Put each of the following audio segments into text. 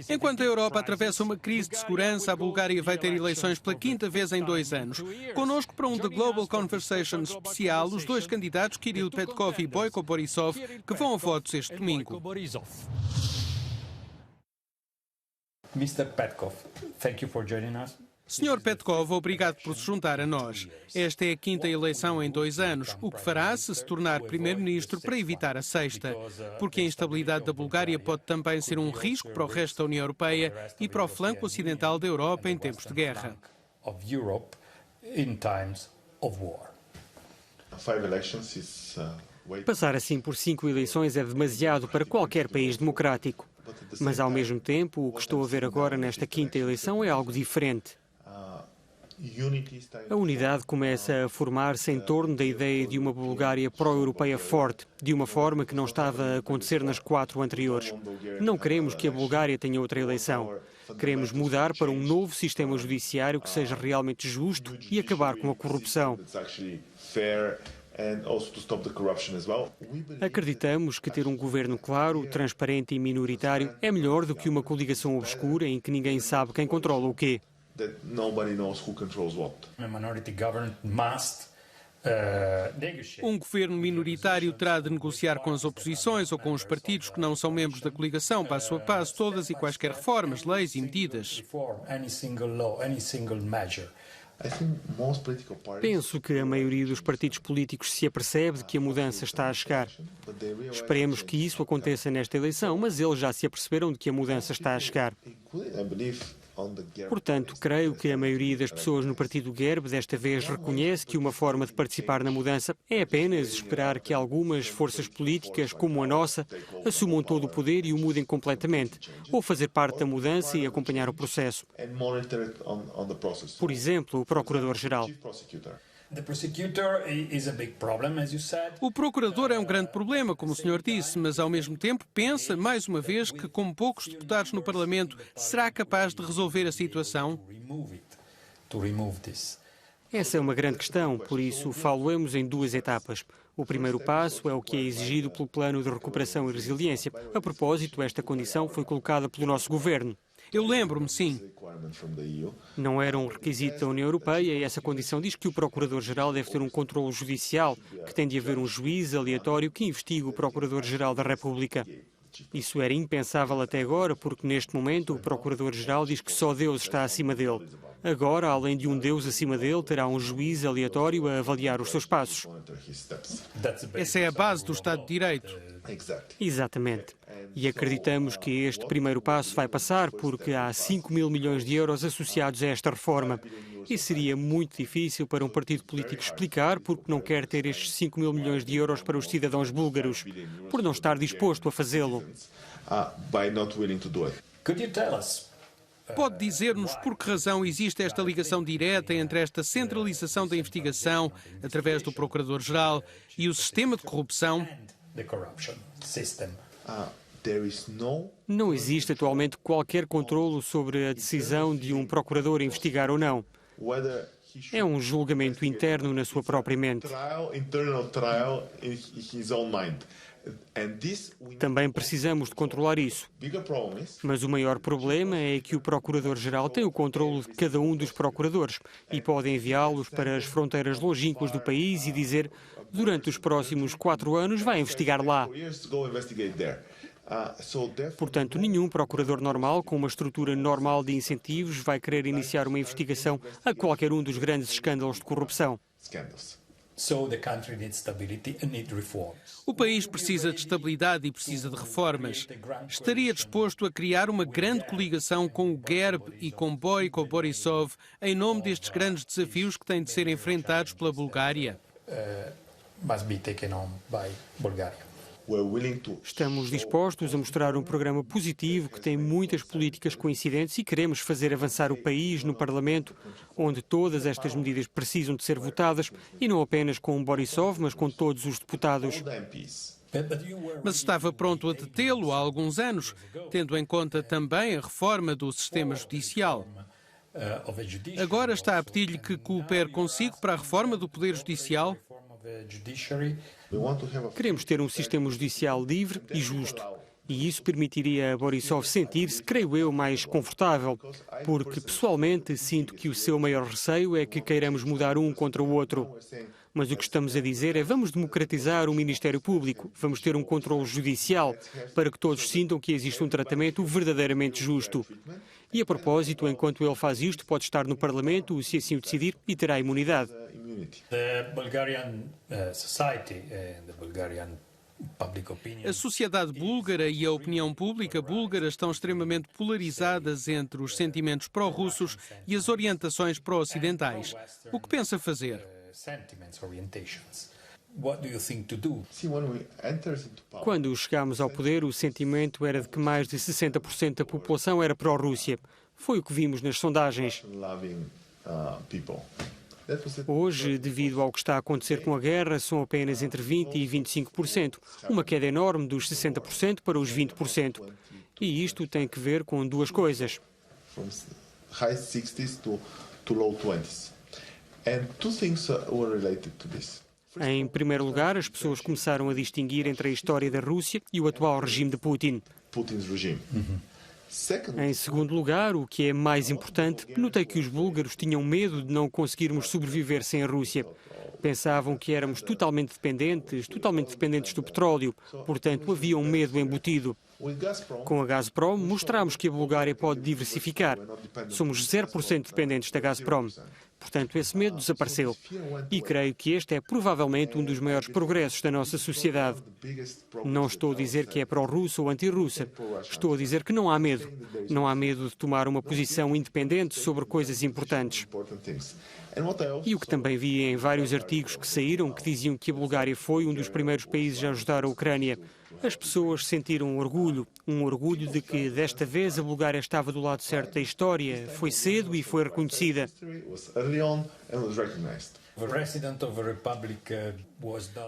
Enquanto a Europa atravessa uma crise de segurança, a Bulgária vai ter eleições pela quinta vez em 2 anos. Connosco para um The Global Conversation especial, os dois candidatos, Kirill Petkov e Boyko Borisov, que vão a votos este domingo. Mr. Petkov, thank you for joining us. Sr. Petkov, obrigado por se juntar a nós. Esta é a quinta eleição em 2 anos, o que fará se tornar primeiro-ministro para evitar a sexta. Porque a instabilidade da Bulgária pode também ser um risco para o resto da União Europeia e para o flanco ocidental da Europa em tempos de guerra. Passar assim por 5 eleições é demasiado para qualquer país democrático. Mas, ao mesmo tempo, o que estou a ver agora nesta quinta eleição é algo diferente. A unidade começa a formar-se em torno da ideia de uma Bulgária pró-europeia forte, de uma forma que não estava a acontecer nas 4 anteriores. Não queremos que a Bulgária tenha outra eleição. Queremos mudar para um novo sistema judiciário que seja realmente justo e acabar com a corrupção. Acreditamos que ter um governo claro, transparente e minoritário é melhor do que uma coligação obscura em que ninguém sabe quem controla o quê. Um governo minoritário terá de negociar com as oposições ou com os partidos que não são membros da coligação, passo a passo, todas e quaisquer reformas, leis e medidas. Penso que a maioria dos partidos políticos se apercebe de que a mudança está a chegar. Esperemos que isso aconteça nesta eleição, mas eles já se aperceberam de que a mudança está a chegar. Portanto, creio que a maioria das pessoas no partido GERB desta vez reconhece que uma forma de participar na mudança é apenas esperar que algumas forças políticas, como a nossa, assumam todo o poder e o mudem completamente, ou fazer parte da mudança e acompanhar o processo. Por exemplo, o Procurador-Geral. O procurador é um grande problema, como o senhor disse, mas ao mesmo tempo pensa, mais uma vez, que com poucos deputados no Parlamento será capaz de resolver a situação? Essa é uma grande questão, por isso falo-emos em 2 etapas. O primeiro passo é o que é exigido pelo Plano de Recuperação e Resiliência. A propósito, esta condição foi colocada pelo nosso governo. Eu lembro-me, sim. Não era um requisito da União Europeia e essa condição diz que o Procurador-Geral deve ter um controle judicial, que tem de haver um juiz aleatório que investigue o Procurador-Geral da República. Isso era impensável até agora, porque neste momento o Procurador-Geral diz que só Deus está acima dele. Agora, além de um Deus acima dele, terá um juiz aleatório a avaliar os seus passos. Essa é a base do Estado de Direito. Exatamente. E acreditamos que este primeiro passo vai passar porque há 5 mil milhões de euros associados a esta reforma. E seria muito difícil para um partido político explicar porque não quer ter estes 5 mil milhões de euros para os cidadãos búlgaros, por não estar disposto a fazê-lo. Pode dizer-nos por que razão existe esta ligação direta entre esta centralização da investigação, através do Procurador-Geral, e o sistema de corrupção? Não existe atualmente qualquer controlo sobre a decisão de um procurador investigar ou não. É um julgamento interno na sua própria mente. Também precisamos de controlar isso. Mas o maior problema é que o Procurador-Geral tem o controlo de cada um dos procuradores e pode enviá-los para as fronteiras longínquas do país e dizer: durante os próximos 4 anos vai investigar lá. Portanto, nenhum procurador normal, com uma estrutura normal de incentivos, vai querer iniciar uma investigação a qualquer um dos grandes escândalos de corrupção. O país precisa de estabilidade e precisa de reformas. Estaria disposto a criar uma grande coligação com o GERB e com Boyko Borisov em nome destes grandes desafios que têm de ser enfrentados pela Bulgária? Estamos dispostos a mostrar um programa positivo que tem muitas políticas coincidentes e queremos fazer avançar o país no Parlamento, onde todas estas medidas precisam de ser votadas, e não apenas com Borisov, mas com todos os deputados. Mas estava pronto a detê-lo há alguns anos, tendo em conta também a reforma do sistema judicial. Agora está a pedir-lhe que coopere consigo para a reforma do Poder Judicial? Queremos ter um sistema judicial livre e justo. E isso permitiria a Borisov sentir-se, creio eu, mais confortável, porque pessoalmente sinto que o seu maior receio é que queiramos mudar um contra o outro. Mas o que estamos a dizer é vamos democratizar o Ministério Público, vamos ter um controle judicial para que todos sintam que existe um tratamento verdadeiramente justo. E a propósito, enquanto ele faz isto, pode estar no Parlamento, se assim o decidir, e terá imunidade. A sociedade búlgara e a opinião pública búlgara estão extremamente polarizadas entre os sentimentos pró-russos e as orientações pró-ocidentais. O que pensa fazer? Quando chegámos ao poder, o sentimento era de que mais de 60% da população era pró-Rússia. Foi o que vimos nas sondagens. Hoje, devido ao que está a acontecer com a guerra, são apenas entre 20% e 25%, uma queda enorme dos 60% para os 20%. E isto tem que ver com duas coisas. Em primeiro lugar, as pessoas começaram a distinguir entre a história da Rússia e o atual regime de Putin. Em segundo lugar, o que é mais importante, notei que os búlgaros tinham medo de não conseguirmos sobreviver sem a Rússia. Pensavam que éramos totalmente dependentes do petróleo, portanto havia um medo embutido. Com a Gazprom, mostramos que a Bulgária pode diversificar. Somos 0% dependentes da Gazprom. Portanto, esse medo desapareceu. E creio que este é provavelmente um dos maiores progressos da nossa sociedade. Não estou a dizer que é pró-russa ou anti-russa. Estou a dizer que não há medo. Não há medo de tomar uma posição independente sobre coisas importantes. E o que também vi em vários artigos que saíram que diziam que a Bulgária foi um dos primeiros países a ajudar a Ucrânia. As pessoas sentiram um orgulho de que desta vez a Bulgária estava do lado certo da história, foi cedo e foi reconhecida.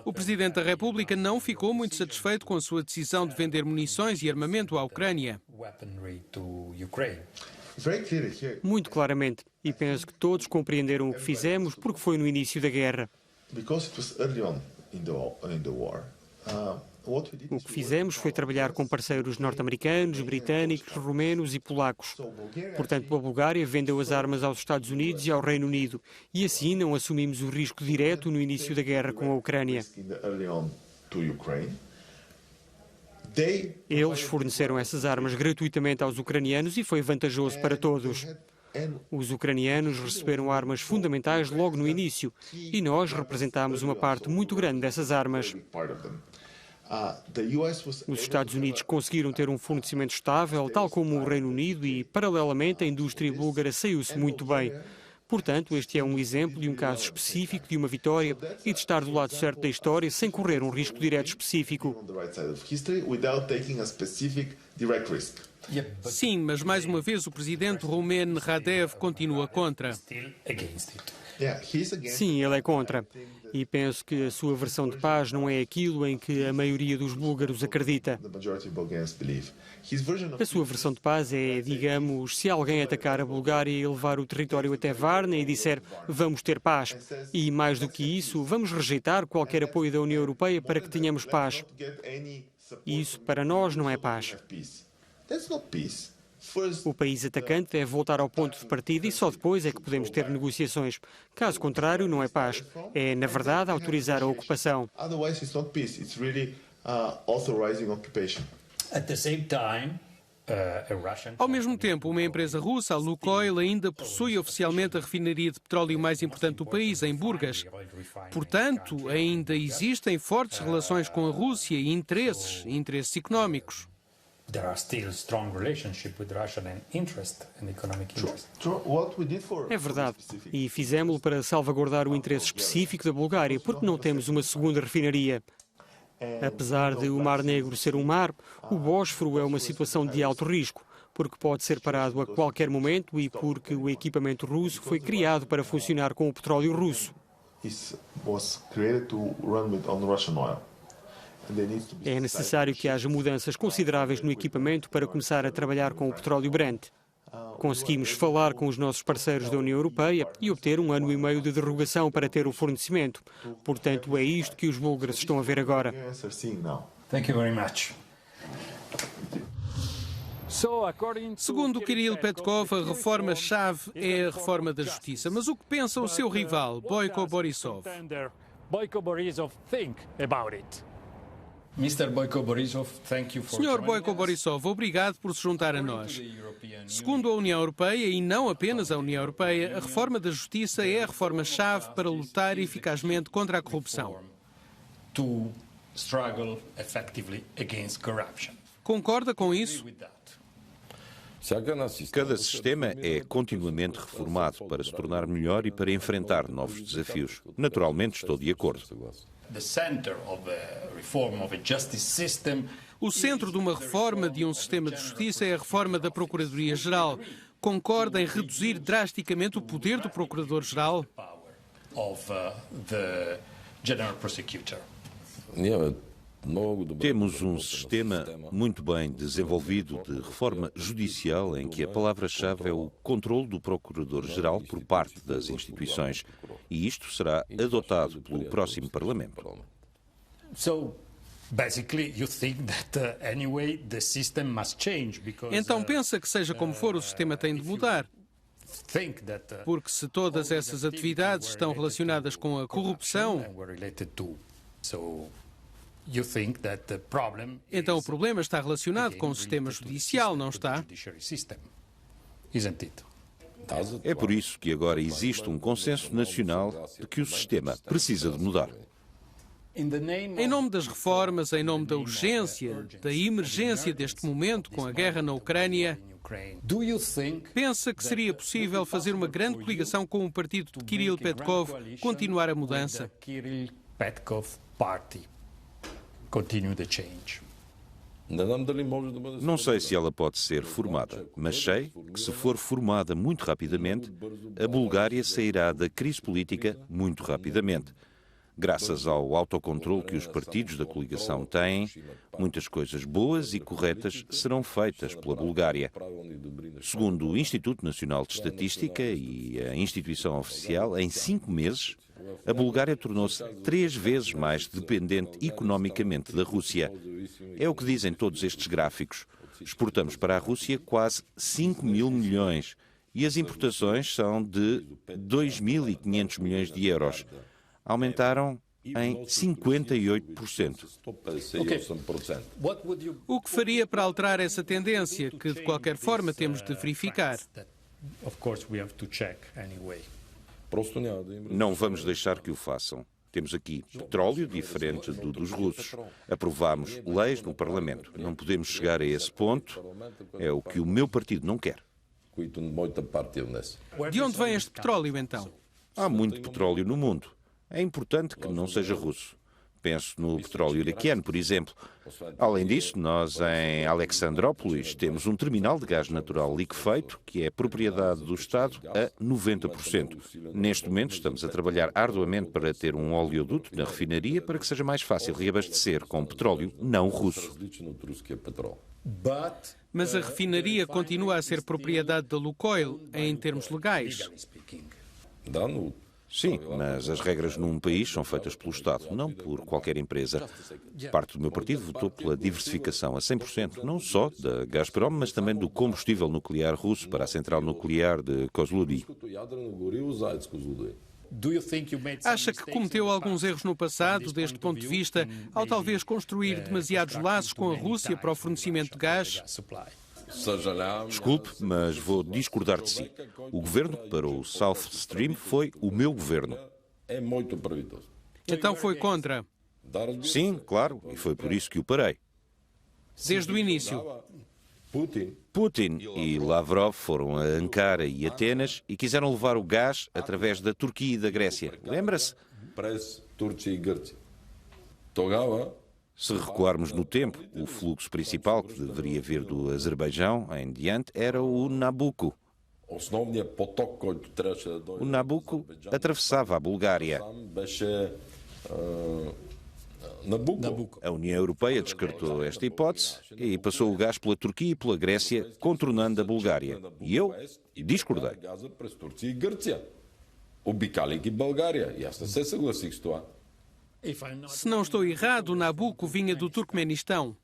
O Presidente da República não ficou muito satisfeito com a sua decisão de vender munições e armamento à Ucrânia. Muito claramente. E penso que todos compreenderam o que fizemos porque foi no início da guerra. O que fizemos foi trabalhar com parceiros norte-americanos, britânicos, romenos e polacos. Portanto, a Bulgária vendeu as armas aos Estados Unidos e ao Reino Unido. E assim não assumimos o risco direto no início da guerra com a Ucrânia. Eles forneceram essas armas gratuitamente aos ucranianos e foi vantajoso para todos. Os ucranianos receberam armas fundamentais logo no início e nós representámos uma parte muito grande dessas armas. Os Estados Unidos conseguiram ter um fornecimento estável, tal como o Reino Unido, e, paralelamente, a indústria búlgara saiu-se muito bem. Portanto, este é um exemplo de um caso específico de uma vitória e de estar do lado certo da história sem correr um risco direto específico. Sim, mas mais uma vez o presidente Rumen Radev continua contra. Sim, ele é contra. E penso que a sua versão de paz não é aquilo em que a maioria dos búlgaros acredita. A sua versão de paz é, digamos, se alguém atacar a Bulgária e levar o território até Varna e disser vamos ter paz. E, mais do que isso, vamos rejeitar qualquer apoio da União Europeia para que tenhamos paz. Isso, para nós, não é paz. O país atacante deve voltar ao ponto de partida e só depois é que podemos ter negociações. Caso contrário, não é paz. É, na verdade, autorizar a ocupação. Ao mesmo tempo, uma empresa russa, a Lukoil, ainda possui oficialmente a refinaria de petróleo mais importante do país, em Burgas. Portanto, ainda existem fortes relações com a Rússia e interesses económicos. There are still strong relationships with Russia and economic interest. É verdade. E fizemos-lo para salvaguardar o interesse específico da Bulgária, porque não temos uma segunda refinaria. Apesar de o Mar Negro ser um mar, o Bósforo é uma situação de alto risco, porque pode ser parado a qualquer momento e porque o equipamento russo foi criado para funcionar com o petróleo russo. É necessário que haja mudanças consideráveis no equipamento para começar a trabalhar com o petróleo Brent. Conseguimos falar com os nossos parceiros da União Europeia e obter 1 ano e meio de derrogação para ter o fornecimento. Portanto, é isto que os búlgaros estão a ver agora. Thank you very much. Segundo Kirill Petkov, a reforma-chave é a reforma da justiça. Mas o que pensa o seu rival, Boyko Borisov? Sr. Boyko Borisov, obrigado por se juntar a nós. Segundo a União Europeia, e não apenas a União Europeia, a reforma da justiça é a reforma-chave para lutar eficazmente contra a corrupção. Concorda com isso? Cada sistema é continuamente reformado para se tornar melhor e para enfrentar novos desafios. Naturalmente, estou de acordo. O centro de uma reforma de um sistema de justiça é a reforma da Procuradoria-Geral. Concorda em reduzir drasticamente o poder do Procurador-Geral? Temos um sistema muito bem desenvolvido de reforma judicial em que a palavra-chave é o controle do Procurador-Geral por parte das instituições. E isto será adotado pelo próximo Parlamento. Então pensa que seja como for, o sistema tem de mudar. Porque se todas essas atividades estão relacionadas com a corrupção, então o problema está relacionado com o sistema judicial, não está? É por isso que agora existe um consenso nacional de que o sistema precisa de mudar. Em nome das reformas, em nome da urgência, da emergência deste momento com a guerra na Ucrânia, pensa que seria possível fazer uma grande coligação com o partido de Kirill Petkov, continuar a mudança? Não sei se ela pode ser formada, mas sei que se for formada muito rapidamente, a Bulgária sairá da crise política muito rapidamente. Graças ao autocontrole que os partidos da coligação têm, muitas coisas boas e corretas serão feitas pela Bulgária. Segundo o Instituto Nacional de Estatística e a instituição oficial, em 5 meses, a Bulgária tornou-se 3 vezes mais dependente economicamente da Rússia. É o que dizem todos estes gráficos. Exportamos para a Rússia quase 5 mil milhões e as importações são de 2.500 milhões de euros. Aumentaram em 58%. O que faria para alterar essa tendência, que de qualquer forma temos de verificar? Não vamos deixar que o façam. Temos aqui petróleo diferente dos russos. Aprovámos leis no Parlamento. Não podemos chegar a esse ponto. É o que o meu partido não quer. De onde vem este petróleo, então? Há muito petróleo no mundo. É importante que não seja russo. Penso no petróleo iraquiano, por exemplo. Além disso, nós em Alexandrópolis temos um terminal de gás natural liquefeito que é propriedade do Estado a 90%. Neste momento estamos a trabalhar arduamente para ter um oleoduto na refinaria para que seja mais fácil reabastecer com petróleo não russo. Mas a refinaria continua a ser propriedade da Lukoil em termos legais. Sim, mas as regras num país são feitas pelo Estado, não por qualquer empresa. Parte do meu partido votou pela diversificação a 100%, não só da Gazprom, mas também do combustível nuclear russo para a central nuclear de Kozloduy. Acha que cometeu alguns erros no passado, deste ponto de vista, ao talvez construir demasiados laços com a Rússia para o fornecimento de gás? Desculpe, mas vou discordar de si. O governo que parou o South Stream foi o meu governo. Então foi contra? Sim, claro, e foi por isso que o parei. Desde o início? Putin e Lavrov foram a Ankara e Atenas e quiseram levar o gás através da Turquia e da Grécia. Lembra-se? Se recuarmos no tempo, o fluxo principal, que deveria vir do Azerbaijão em diante, era o Nabucco. O Nabucco atravessava a Bulgária. A União Europeia descartou esta hipótese e passou o gás pela Turquia e pela Grécia, contornando a Bulgária. E eu discordei. Se não estou errado, o Nabucco vinha do Turcomenistão.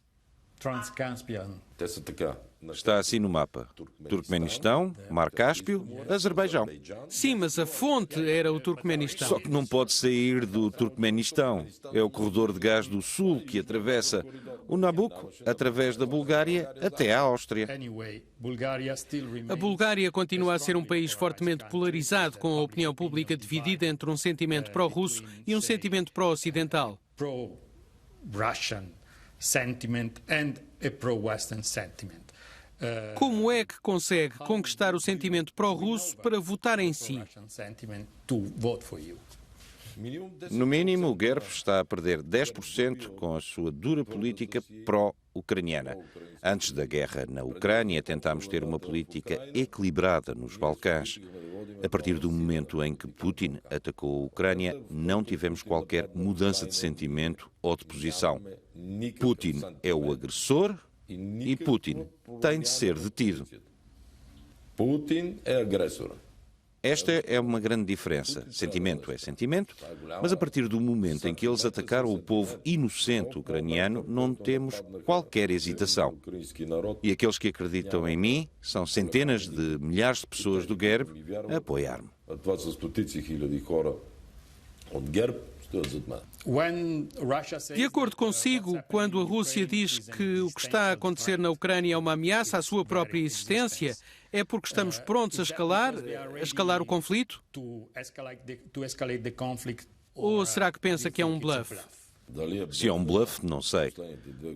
Está assim no mapa. Turcomenistão, Mar Cáspio, Azerbaijão. Sim, mas a fonte era o Turcomenistão. Só que não pode sair do Turcomenistão. É o corredor de gás do sul que atravessa o Nabucco, através da Bulgária, até à Áustria. A Bulgária continua a ser um país fortemente polarizado, com a opinião pública dividida entre um sentimento pró-russo e um sentimento pró-ocidental. Pro-Russian sentiment and a pro-Western sentiment. Como é que consegue conquistar o sentimento pró-russo para votar em si? No mínimo, o GERB está a perder 10% com a sua dura política pró-ucraniana. Antes da guerra na Ucrânia, tentámos ter uma política equilibrada nos Balcãs. A partir do momento em que Putin atacou a Ucrânia, não tivemos qualquer mudança de sentimento ou de posição. Putin é o agressor e Putin tem de ser detido. Putin é agressor. Esta é uma grande diferença. Sentimento é sentimento, mas a partir do momento em que eles atacaram o povo inocente ucraniano, não temos qualquer hesitação. E aqueles que acreditam em mim são centenas de milhares de pessoas do GERB a apoiar-me. De acordo consigo, quando a Rússia diz que o que está a acontecer na Ucrânia é uma ameaça à sua própria existência, é porque estamos prontos a escalar o conflito? Ou será que pensa que é um bluff? Se é um bluff, não sei.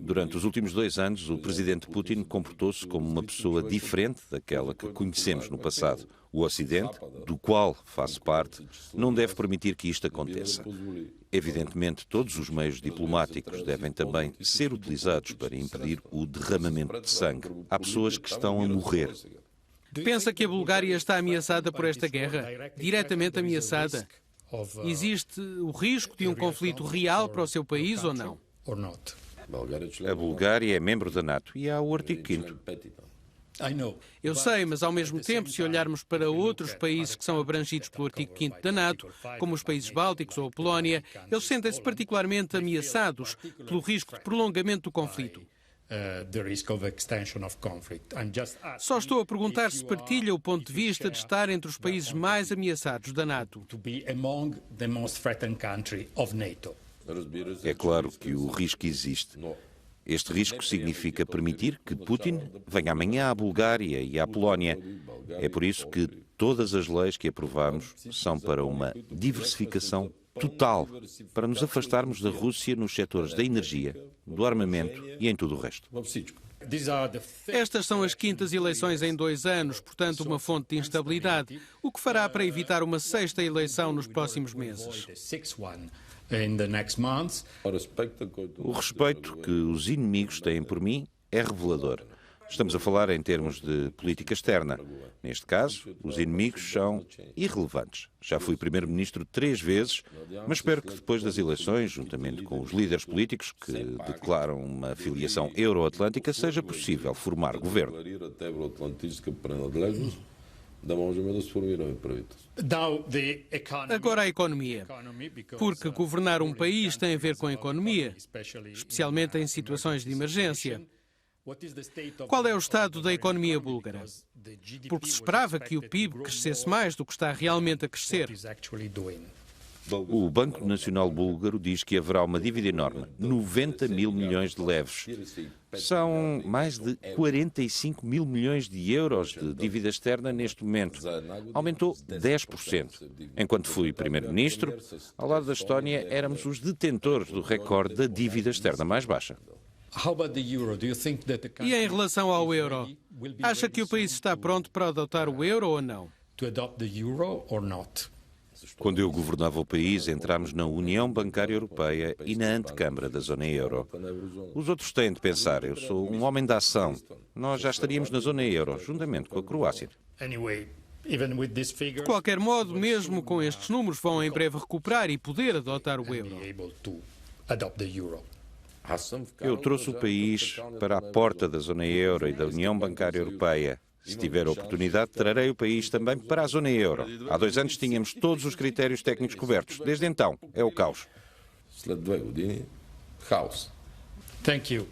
Durante os últimos 2 anos, o presidente Putin comportou-se como uma pessoa diferente daquela que conhecemos no passado. O Ocidente, do qual faço parte, não deve permitir que isto aconteça. Evidentemente, todos os meios diplomáticos devem também ser utilizados para impedir o derramamento de sangue. Há pessoas que estão a morrer. Pensa que a Bulgária está ameaçada por esta guerra? Diretamente ameaçada? Existe o risco de um conflito real para o seu país ou não? A Bulgária é membro da NATO e há o artigo 5º. Eu sei, mas ao mesmo tempo, se olharmos para outros países que são abrangidos pelo artigo 5º da NATO, como os países bálticos ou a Polónia, eles sentem-se particularmente ameaçados pelo risco de prolongamento do conflito. Só estou a perguntar se partilha o ponto de vista de estar entre os países mais ameaçados da NATO. É claro que o risco existe. Este risco significa permitir que Putin venha amanhã à Bulgária e à Polónia. É por isso que todas as leis que aprovamos são para uma diversificação total, para nos afastarmos da Rússia nos setores da energia, do armamento e em tudo o resto. Estas são as 5ª eleições em 2 anos, portanto uma fonte de instabilidade. O que fará para evitar uma 6ª eleição nos próximos meses? O respeito que os inimigos têm por mim é revelador. Estamos a falar em termos de política externa. Neste caso, os inimigos são irrelevantes. Já fui primeiro-ministro 3 vezes, mas espero que depois das eleições, juntamente com os líderes políticos que declaram uma filiação euro-atlântica, seja possível formar governo. Agora a economia. Porque governar um país tem a ver com a economia, especialmente em situações de emergência. Qual é o estado da economia búlgara? Porque se esperava que o PIB crescesse mais do que está realmente a crescer. O Banco Nacional Búlgaro diz que haverá uma dívida enorme, 90 mil milhões de leves. São mais de 45 mil milhões de euros de dívida externa neste momento. Aumentou 10%. Enquanto fui primeiro-ministro, ao lado da Estónia, éramos os detentores do recorde da dívida externa mais baixa. E em relação ao euro, acha que o país está pronto para adotar o euro ou não? Quando eu governava o país, entramos na União Bancária Europeia e na antecâmara da zona euro. Os outros têm de pensar, eu sou um homem da ação. Nós já estaríamos na zona euro, juntamente com a Croácia. De qualquer modo, mesmo com estes números, vão em breve recuperar e poder adotar o euro. Eu trouxe o país para a porta da zona euro e da União Bancária Europeia. Se tiver a oportunidade, trarei o país também para a zona euro. Há 2 anos tínhamos todos os critérios técnicos cobertos. Desde então, é o caos. Thank you.